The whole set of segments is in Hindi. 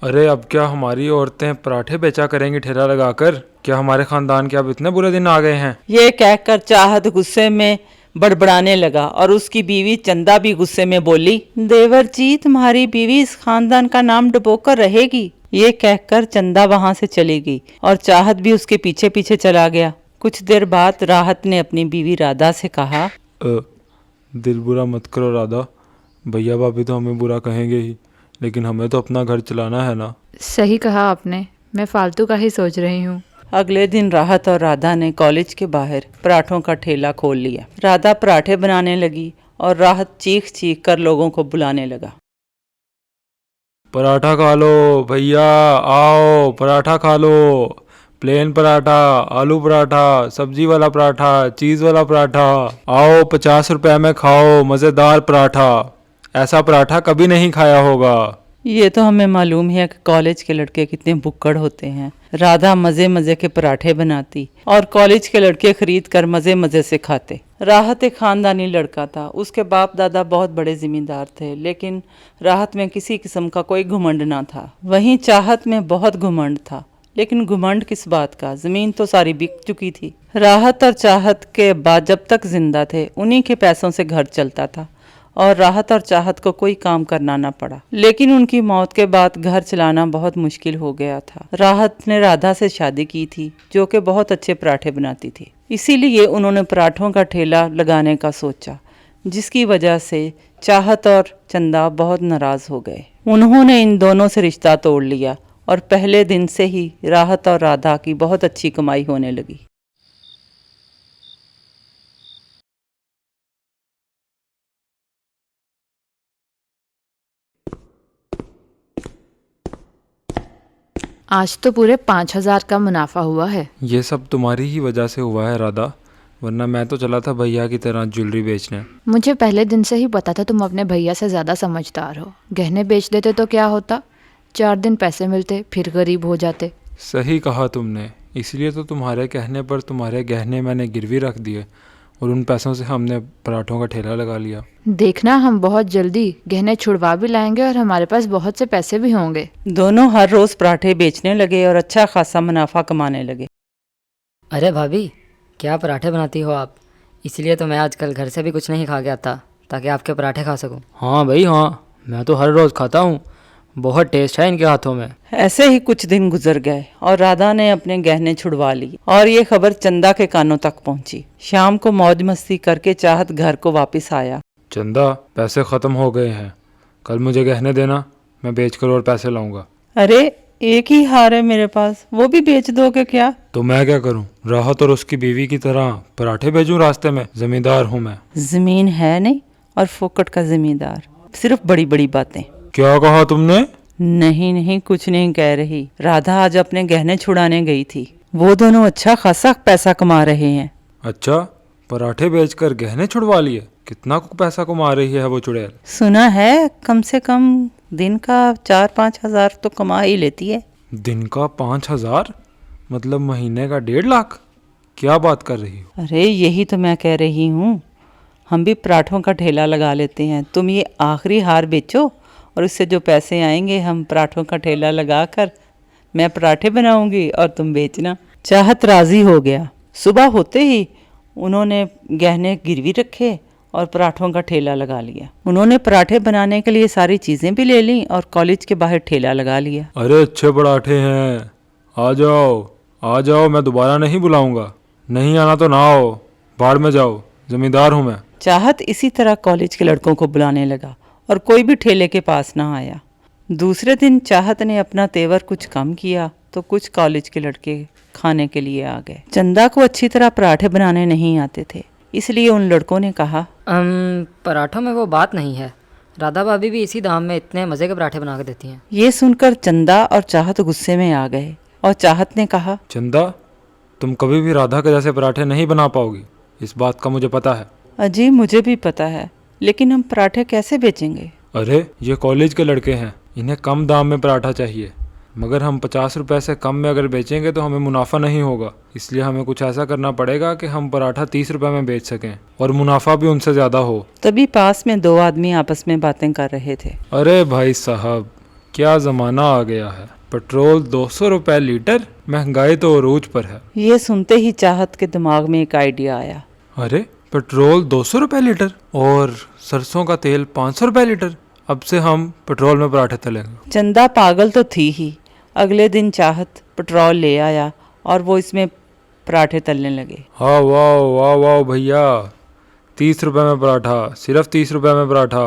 अरे अब क्या हमारी औरतें पराठे बेचा करेंगी ठेला लगाकर? क्या हमारे खानदान के अब इतने बुरे दिन आ गए हैं? ये कहकर चाहत गुस्से में बड़बड़ाने लगा और उसकी बीवी चंदा भी गुस्से में बोली, देवर जी तुम्हारी बीवी इस खानदान का नाम डुबोकर रहेगी। ये कहकर चंदा वहां से चली गई और चाहत भी उसके पीछे पीछे चला गया। कुछ देर बाद राहत ने अपनी बीवी राधा से कहा, दिल बुरा मत करो राधा, भैया भाभी तो हमें बुरा कहेंगे ही, लेकिन हमें तो अपना घर चलाना है ना। सही कहा आपने, मैं फालतू का ही सोच रही हूँ। अगले दिन राहत और राधा ने कॉलेज के बाहर पराठों का ठेला खोल लिया। राधा पराठे बनाने लगी और राहत चीख चीख कर लोगों को बुलाने लगा। पराठा खा लो भैया, आओ पराठा खा लो। प्लेन पराठा, आलू पराठा, सब्जी वाला पराठा, चीज़ वाला पराठा। आओ 50 रुपए में खाओ मज़ेदार पराठा। ऐसा पराठा कभी नहीं खाया होगा। ये तो हमें मालूम है कि कॉलेज के लड़के कितने भुक्कड़ होते हैं। राधा मजे मजे के पराठे बनाती और कॉलेज के लड़के खरीद कर मजे मजे से खाते। राहत एक खानदानी लड़का था। उसके बाप दादा बहुत बड़े जिम्मेदार थे, लेकिन राहत में किसी किस्म का कोई घुमंड ना था। वहीं चाहत में बहुत घुमंड था, लेकिन घुमंड किस बात का, जमीन तो सारी बिक चुकी थी। राहत और चाहत के बाद जब तक जिंदा थे उन्हीं के पैसों से घर चलता था और राहत और चाहत को कोई काम करना ना पड़ा। लेकिन उनकी मौत के बाद घर चलाना बहुत मुश्किल हो गया था। राहत ने राधा से शादी की थी, जो कि बहुत अच्छे पराठे बनाती थी। इसीलिए उन्होंने पराठों का ठेला लगाने का सोचा, जिसकी वजह से चाहत और चंदा बहुत नाराज हो गए। उन्होंने इन दोनों से रिश्ता तोड़ लिया और पहले दिन से ही राहत और राधा की बहुत अच्छी कमाई होने लगी। आज तो पूरे 5,000 का मुनाफा हुआ है। ये सब तुम्हारी ही वजह से हुआ है राधा, वरना मैं तो चला था भैया की तरह ज्वेलरी बेचने। मुझे पहले दिन से ही पता था तुम अपने भैया से ज़्यादा समझदार हो। गहने बेच देते तो क्या होता, 4 दिन पैसे मिलते, फिर गरीब हो जाते। सही कहा तुमने, इसलिए तो तुम्हारे कहने पर तुम्हारे गहने मैंने गिरवी रख दिए और उन पैसों से हमने पराठों का ठेला लगा लिया। देखना, हम बहुत जल्दी गहने छुड़वा भी लाएंगे और हमारे पास बहुत से पैसे भी होंगे। दोनों हर रोज पराठे बेचने लगे और अच्छा खासा मुनाफा कमाने लगे। अरे भाभी, क्या पराठे बनाती हो आप? इसलिए तो मैं आजकल घर से भी कुछ नहीं खा के आता, ताकि आपके पराठे खा सकूं। हाँ भाई हाँ, मैं तो हर रोज़ खाता हूँ, बहुत टेस्ट है इनके हाथों में। ऐसे ही कुछ दिन गुजर गए और राधा ने अपने गहने छुड़वा लिए और ये खबर चंदा के कानों तक पहुंची। शाम को मौज मस्ती करके चाहत घर को वापस आया। चंदा, पैसे ख़त्म हो गए हैं, कल मुझे गहने देना, मैं बेचकर और पैसे लाऊंगा। अरे एक ही हार है मेरे पास, वो भी बेच दोगे क्या? तो मैं क्या करूं, राहत और उसकी बीवी की तरह पराठे भेजूं रास्ते में? जमींदार हूं मैं। जमीन है नहीं और फोकट का जमींदार, सिर्फ बड़ी बड़ी बातें। क्या कहा तुमने? नहीं नहीं, कुछ नहीं कह रही। राधा आज अपने गहने छुड़ाने गई थी। वो दोनों अच्छा खासा पैसा कमा रहे हैं। अच्छा, पराठे बेचकर गहने छुड़वा लिए? कितना पैसा कमा रही है वो चुड़ैल? सुना है कम से कम दिन का 4-5 हजार तो कमा ही लेती है। दिन का 5,000? मतलब महीने का 1.5 लाख? क्या बात कर रही हो? अरे यही तो मैं कह रही हूँ, हम भी पराठों का ठेला लगा लेते हैं। तुम ये आखिरी हार बेचो और उससे जो पैसे आएंगे हम पराठों का ठेला लगाकर मैं पराठे बनाऊंगी और तुम बेचना। चाहत राजी हो गया। सुबह होते ही उन्होंने गहने गिरवी रखे और पराठों का ठेला लगा लिया। उन्होंने पराठे बनाने के लिए सारी चीज़ें भी ले लीं और कॉलेज के बाहर ठेला लगा लिया। अरे अच्छे पराठे हैं, आ जाओ आ जाओ, मैं दोबारा नहीं बुलाऊंगा। नहीं आना तो ना आओ, बाढ़ में जाओ, जमींदार हूँ मैं। चाहत इसी तरह कॉलेज के लड़कों को बुलाने लगा और कोई भी ठेले के पास ना आया। दूसरे दिन चाहत ने अपना तेवर कुछ कम किया तो कुछ कॉलेज के लड़के खाने के लिए आ गए। चंदा को अच्छी तरह पराठे बनाने नहीं आते थे, इसलिए उन लड़कों ने कहा, पराठों में वो बात नहीं है, राधा भाभी भी इसी दाम में इतने मज़े के पराठे बना के देती हैं। ये सुनकर चंदा और चाहत गुस्से में आ गए और चाहत ने कहा, चंदा, तुम कभी भी राधा के जैसे पराठे नहीं बना पाओगी, इस बात का मुझे पता है। अजी मुझे भी पता है, लेकिन हम पराठे कैसे बेचेंगे? अरे ये कॉलेज के लड़के हैं, इन्हें कम दाम में पराठा चाहिए, मगर हम 50 रुपए से कम में अगर बेचेंगे तो हमें मुनाफा नहीं होगा। इसलिए हमें कुछ ऐसा करना पड़ेगा कि हम पराठा 30 रुपए में बेच सकें और मुनाफा भी उनसे ज़्यादा हो। तभी पास में 2 आदमी आपस में बातें कर रहे थे। अरे भाई साहब, क्या ज़माना आ गया है, पेट्रोल 200 रुपए लीटर, महंगाई तो अरूज पर है। ये सुनते ही चाहत के दिमाग में एक आइडिया आया। अरे पेट्रोल 200 रुपए लीटर और सरसों का तेल 500 रुपए लीटर, अब से हम पेट्रोल में पराठे तलेंगे। चंदा पागल तो थी ही। अगले दिन चाहत पेट्रोल ले आया और वो इसमें पराठे तलने लगे। हाँ वाह वाह वाह भैया, 30 रुपए में पराठा, सिर्फ 30 रुपए में पराठा,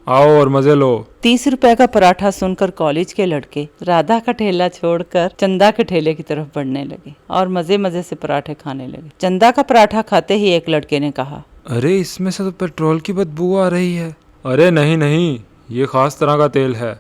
आओ और मजे लो। 30 रुपए का पराठा सुनकर कॉलेज के लड़के राधा का ठेला छोड़कर चंदा के ठेले की तरफ बढ़ने लगे और मजे मजे से पराठे खाने लगे। चंदा का पराठा खाते ही एक लड़के ने कहा, अरे इसमें से तो पेट्रोल की बदबू आ रही है। अरे नहीं नहीं, ये खास तरह का तेल है,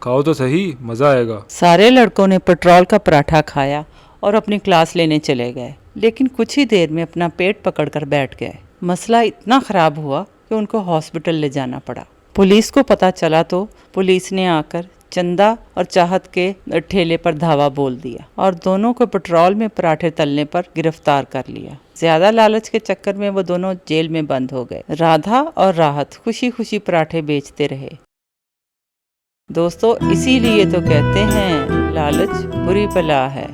खाओ तो सही, मजा आएगा। सारे लड़कों ने पेट्रोल का पराठा खाया और अपनी क्लास लेने चले गए, लेकिन कुछ ही देर में अपना पेट पकड़कर बैठ गए। मसला इतना खराब हुआ कि उनको हॉस्पिटल ले जाना पड़ा। पुलिस को पता चला तो पुलिस ने आकर चंदा और चाहत के ठेले पर धावा बोल दिया और दोनों को पेट्रोल में पराठे तलने पर गिरफ्तार कर लिया। ज्यादा लालच के चक्कर में वो दोनों जेल में बंद हो गए। राधा और राहत खुशी खुशी पराठे बेचते रहे। दोस्तों, इसीलिए तो कहते हैं लालच बुरी बला है।